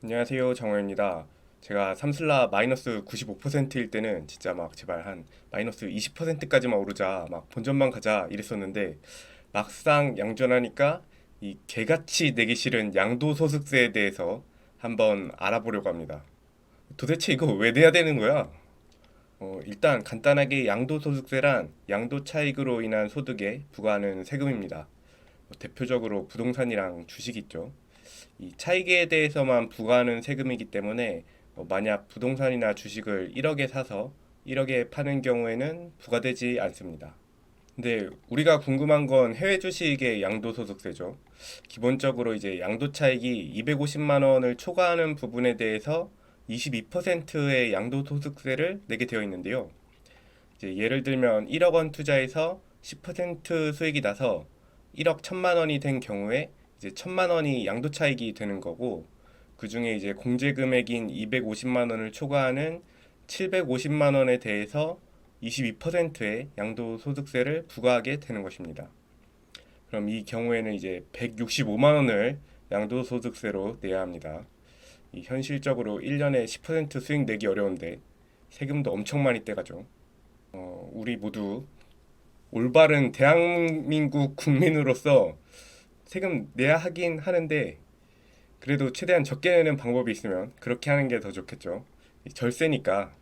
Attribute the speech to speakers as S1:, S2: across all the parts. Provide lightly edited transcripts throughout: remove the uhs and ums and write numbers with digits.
S1: 안녕하세요, 정호입니다. 제가 삼슬라 마이너스 95%일 때는 진짜 막 제발 한 마이너스 20%까지만 오르자, 막 본전만 가자 이랬었는데 막상 양전하니까 이 개같이 내기 싫은 양도소득세에 대해서 한번 알아보려고 합니다. 도대체 이거 왜 내야 되는 거야? 일단 간단하게 양도소득세란 양도 차익으로 인한 소득에 부과하는 세금입니다. 대표적으로 부동산이랑 주식 있죠. 이 차익에 대해서만 부과하는 세금이기 때문에 만약 부동산이나 주식을 1억에 사서 1억에 파는 경우에는 부과되지 않습니다. 근데 우리가 궁금한 건 해외 주식의 양도소득세죠. 기본적으로 이제 양도차익이 250만 원을 초과하는 부분에 대해서 22%의 양도소득세를 내게 되어 있는데요. 이제 예를 들면 1억 원 투자해서 10% 수익이 나서 1억 1천만 원이 된 경우에 이제 1천만 원이 양도 차익이 되는 거고, 그 중에 이제 공제 금액인 250만 원을 초과하는 750만 원에 대해서 22%의 양도 소득세를 부과하게 되는 것입니다. 그럼 이 경우에는 이제 165만 원을 양도 소득세로 내야 합니다. 이 현실적으로 1년에 10% 수익 내기 어려운데 세금도 엄청 많이 떼가죠. 우리 모두 올바른 대한민국 국민으로서 세금 내야 하긴 하는데 그래도 최대한 적게 내는 방법이 있으면 그렇게 하는 게 더 좋겠죠. 절세니까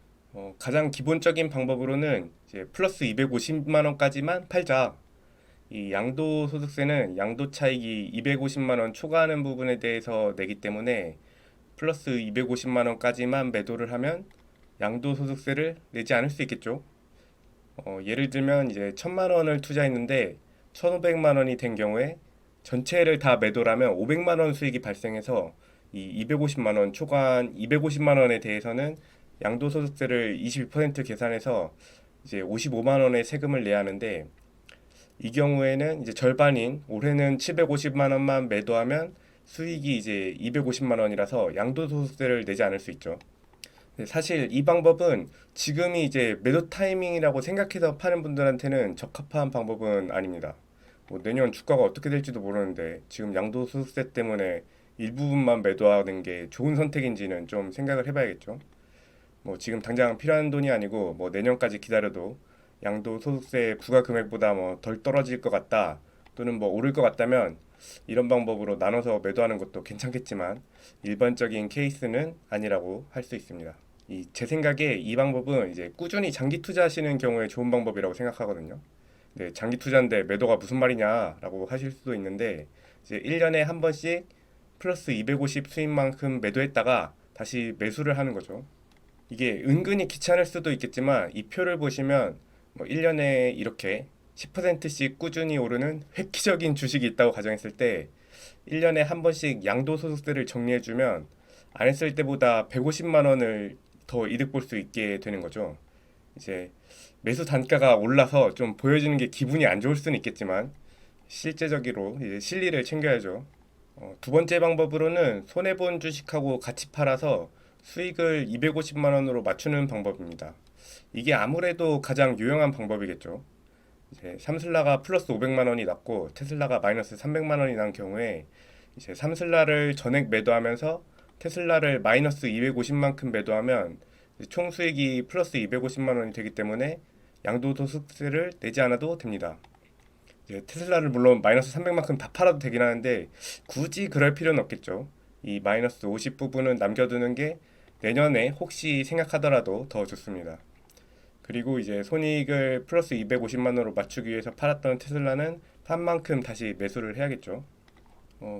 S1: 가장 기본적인 방법으로는 이제 플러스 250만 원까지만 팔자. 이 양도소득세는 양도 차익이 250만 원 초과하는 부분에 대해서 내기 때문에 플러스 250만 원까지만 매도를 하면 양도소득세를 내지 않을 수 있겠죠. 예를 들면 이제 1천만 원을 투자했는데 1,500만 원이 된 경우에 전체를 다 매도라면 500만 원 수익이 발생해서 이 250만 원 초과한 250만 원에 대해서는 양도소득세를 22% 계산해서 이제 55만 원의 세금을 내야 하는데, 이 경우에는 이제 절반인 올해는 750만 원만 매도하면 수익이 이제 250만 원이라서 양도소득세를 내지 않을 수 있죠. 사실 이 방법은 지금이 이제 매도 타이밍이라고 생각해서 파는 분들한테는 적합한 방법은 아닙니다. 뭐 내년 주가가 어떻게 될지도 모르는데 지금 양도소득세 때문에 일부분만 매도하는 게 좋은 선택인지는 좀 생각을 해봐야겠죠. 뭐 지금 당장 필요한 돈이 아니고 뭐 내년까지 기다려도 양도소득세 부과 금액보다 뭐 덜 떨어질 것 같다, 또는 뭐 오를 것 같다면 이런 방법으로 나눠서 매도하는 것도 괜찮겠지만 일반적인 케이스는 아니라고 할 수 있습니다. 제 생각에 이 방법은 이제 꾸준히 장기 투자하시는 경우에 좋은 방법이라고 생각하거든요. 네, 장기 투자인데 매도가 무슨 말이냐라고 하실 수도 있는데, 이제 1년에 한 번씩 플러스 250 수익만큼 매도했다가 다시 매수를 하는 거죠. 이게 은근히 귀찮을 수도 있겠지만 이 표를 보시면 뭐 1년에 이렇게 10%씩 꾸준히 오르는 획기적인 주식이 있다고 가정했을 때 1년에 한 번씩 양도소득세를 정리해주면 안 했을 때보다 150만 원을 더 이득 볼 수 있게 되는 거죠. 이제 매수 단가가 올라서 좀 보여지는 게 기분이 안 좋을 수는 있겠지만 실제적으로 이제 실리를 챙겨야죠. 두 번째 방법으로는 손해본 주식하고 같이 팔아서 수익을 250만 원으로 맞추는 방법입니다. 이게 아무래도 가장 유용한 방법이겠죠. 이제 삼슬라가 플러스 500만 원이 났고 테슬라가 마이너스 300만 원이 난 경우에 이제 삼슬라를 전액 매도하면서 테슬라를 마이너스 250만큼 매도하면 총 수익이 플러스 250만 원이 되기 때문에 양도소득세를 내지 않아도 됩니다. 테슬라를 물론 마이너스 300만큼 다 팔아도 되긴 하는데 굳이 그럴 필요는 없겠죠. 이 마이너스 50 부분은 남겨두는 게 내년에 혹시 생각하더라도 더 좋습니다. 그리고 이제 손익을 플러스 250만 원으로 맞추기 위해서 팔았던 테슬라는 판 만큼 다시 매수를 해야겠죠.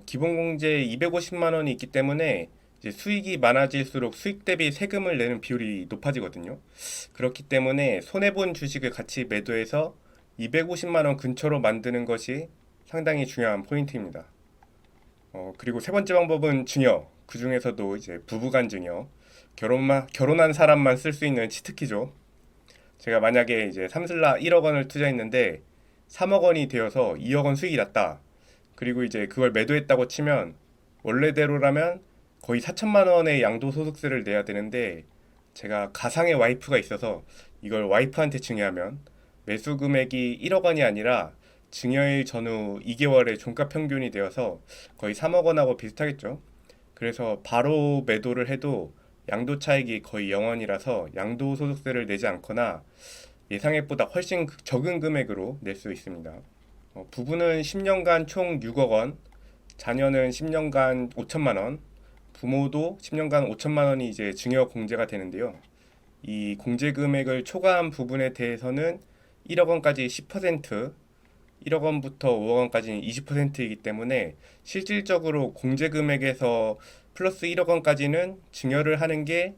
S1: 기본 공제 250만 원이 있기 때문에 이제 수익이 많아질수록 수익 대비 세금을 내는 비율이 높아지거든요. 그렇기 때문에 손해본 주식을 같이 매도해서 250만 원 근처로 만드는 것이 상당히 중요한 포인트입니다. 그리고 세 번째 방법은 증여. 그 중에서도 이제 부부간 증여. 결혼한 사람만 쓸 수 있는 치트키죠. 제가 만약에 이제 삼슬라 1억 원을 투자했는데 3억 원이 되어서 2억 원 수익이 났다. 그리고 이제 그걸 매도했다고 치면 원래대로라면 거의 4천만 원의 양도소득세를 내야 되는데, 제가 가상의 와이프가 있어서 이걸 와이프한테 증여하면 매수 금액이 1억 원이 아니라 증여일 전후 2개월의 종가 평균이 되어서 거의 3억 원하고 비슷하겠죠. 그래서 바로 매도를 해도 양도 차익이 거의 0원이라서 양도소득세를 내지 않거나 예상액보다 훨씬 적은 금액으로 낼 수 있습니다. 부부는 10년간 총 6억 원, 자녀는 10년간 5천만 원, 부모도 10년간 5천만 원이 이제 증여 공제가 되는데요. 이 공제 금액을 초과한 부분에 대해서는 1억 원까지 10%, 1억 원부터 5억 원까지는 20%이기 때문에 실질적으로 공제 금액에서 플러스 1억 원까지는 증여를 하는 게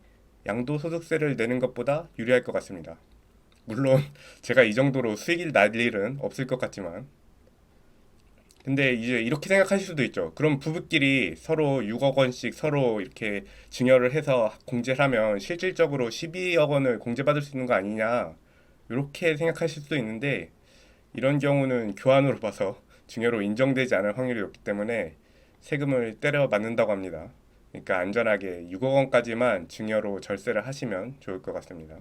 S1: 양도소득세를 내는 것보다 유리할 것 같습니다. 물론 제가 이 정도로 수익이 날 일은 없을 것 같지만, 근데 이제 이렇게 생각하실 수도 있죠. 그럼 부부끼리 서로 6억 원씩 서로 이렇게 증여를 해서 공제를 하면 실질적으로 12억 원을 공제받을 수 있는 거 아니냐, 이렇게 생각하실 수도 있는데, 이런 경우는 교환으로 봐서 증여로 인정되지 않을 확률이 높기 때문에 세금을 때려 맞는다고 합니다. 그러니까 안전하게 6억 원까지만 증여로 절세를 하시면 좋을 것 같습니다.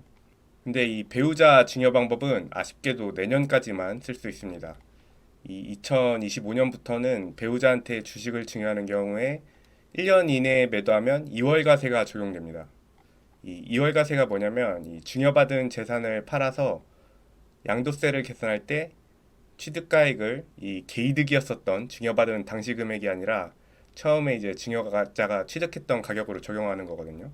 S1: 근데 이 배우자 증여 방법은 아쉽게도 내년까지만 쓸 수 있습니다. 이 2025년부터는 배우자한테 주식을 증여하는 경우에 1년 이내에 매도하면 2월가세가 적용됩니다. 이 2월가세가 뭐냐면 이 증여받은 재산을 팔아서 양도세를 계산할 때 취득가액을 이 개이득이었었던 증여받은 당시 금액이 아니라 처음에 이제 증여자가 취득했던 가격으로 적용하는 거거든요.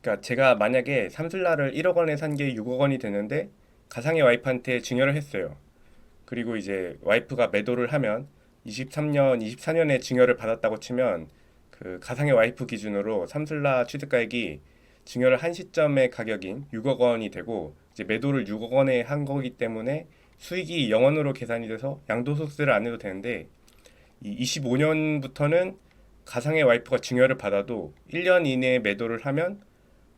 S1: 그러니까 제가 만약에 삼슬라를 1억 원에 산 게 6억 원이 되는데 가상의 와이프한테 증여를 했어요. 그리고 이제 와이프가 매도를 하면 23년, 24년에 증여를 받았다고 치면 그 가상의 와이프 기준으로 삼슬라 취득가액이 증여를 한 시점의 가격인 6억 원이 되고 이제 매도를 6억 원에 한 거기 때문에 수익이 0원으로 계산이 돼서 양도소득세를 안 내도 되는데 이 25년부터는 가상의 와이프가 증여를 받아도 1년 이내에 매도를 하면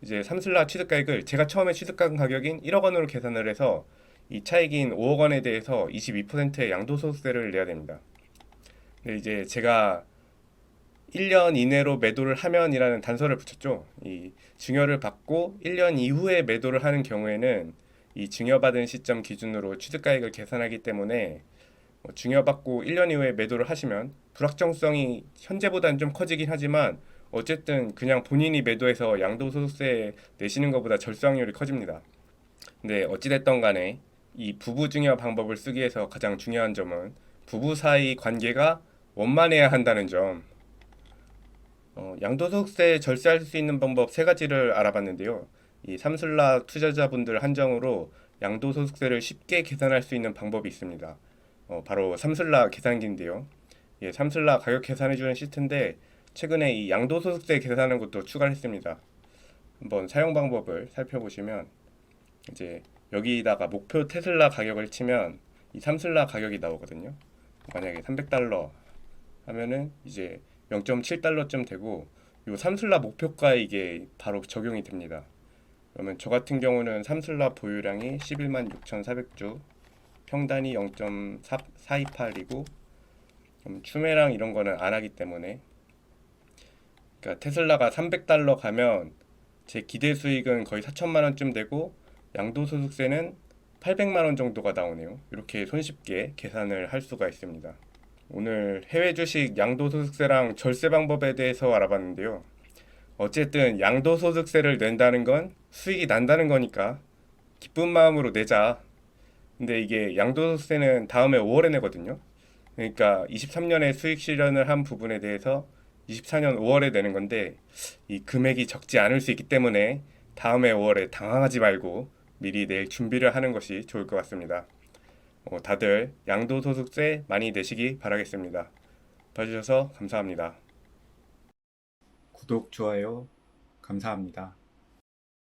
S1: 이제 삼슬라 취득가액을 제가 처음에 취득한 가격인 1억 원으로 계산을 해서 이 차익인 5억 원에 대해서 22%의 양도소득세를 내야 됩니다. 근데 이제 제가 1년 이내로 매도를 하면이라는 단서를 붙였죠. 이 증여를 받고 1년 이후에 매도를 하는 경우에는 이 증여받은 시점 기준으로 취득가액을 계산하기 때문에 증여받고 1년 이후에 매도를 하시면 불확정성이 현재보다는 좀 커지긴 하지만 어쨌든 그냥 본인이 매도해서 양도소득세 내시는 것보다 절수확률이 커집니다. 근데 어찌됐던 간에 이 부부 증여 방법을 쓰기 위해서 가장 중요한 점은 부부 사이 관계가 원만해야 한다는 점. 양도소득세 절세할 수 있는 방법 세 가지를 알아봤는데요. 이 삼슬라 투자자분들 한정으로 양도소득세를 쉽게 계산할 수 있는 방법이 있습니다. 바로 삼슬라 계산기인데요. 예, 삼슬라 가격 계산해주는 시트인데 최근에 이 양도소득세 계산하는 것도 추가를 했습니다. 한번 사용 방법을 살펴보시면 이제 여기다가 목표 테슬라 가격을 치면 이 삼슬라 가격이 나오거든요. 만약에 300달러 하면은 이제 0.7달러쯤 되고 이 삼슬라 목표가에 이게 바로 적용이 됩니다. 그러면 저 같은 경우는 삼슬라 보유량이 11만 6,400주, 평단이 0.428이고 추매랑 이런 거는 안 하기 때문에 그러니까 테슬라가 300달러 가면 제 기대 수익은 거의 4천만 원쯤 되고 양도소득세는 800만 원 정도가 나오네요. 이렇게 손쉽게 계산을 할 수가 있습니다. 오늘 해외 주식 양도소득세랑 절세 방법에 대해서 알아봤는데요. 어쨌든 양도소득세를 낸다는 건 수익이 난다는 거니까 기쁜 마음으로 내자. 근데 이게 양도소득세는 다음에 5월에 내거든요. 그러니까 23년에 수익 실현을 한 부분에 대해서 24년 5월에 내는 건데 이 금액이 적지 않을 수 있기 때문에 다음에 5월에 당황하지 말고 미리 낼 준비를 하는 것이 좋을 것 같습니다. 다들 양도소득세 많이 내시기 바라겠습니다. 봐주셔서 감사합니다. 구독, 좋아요 감사합니다.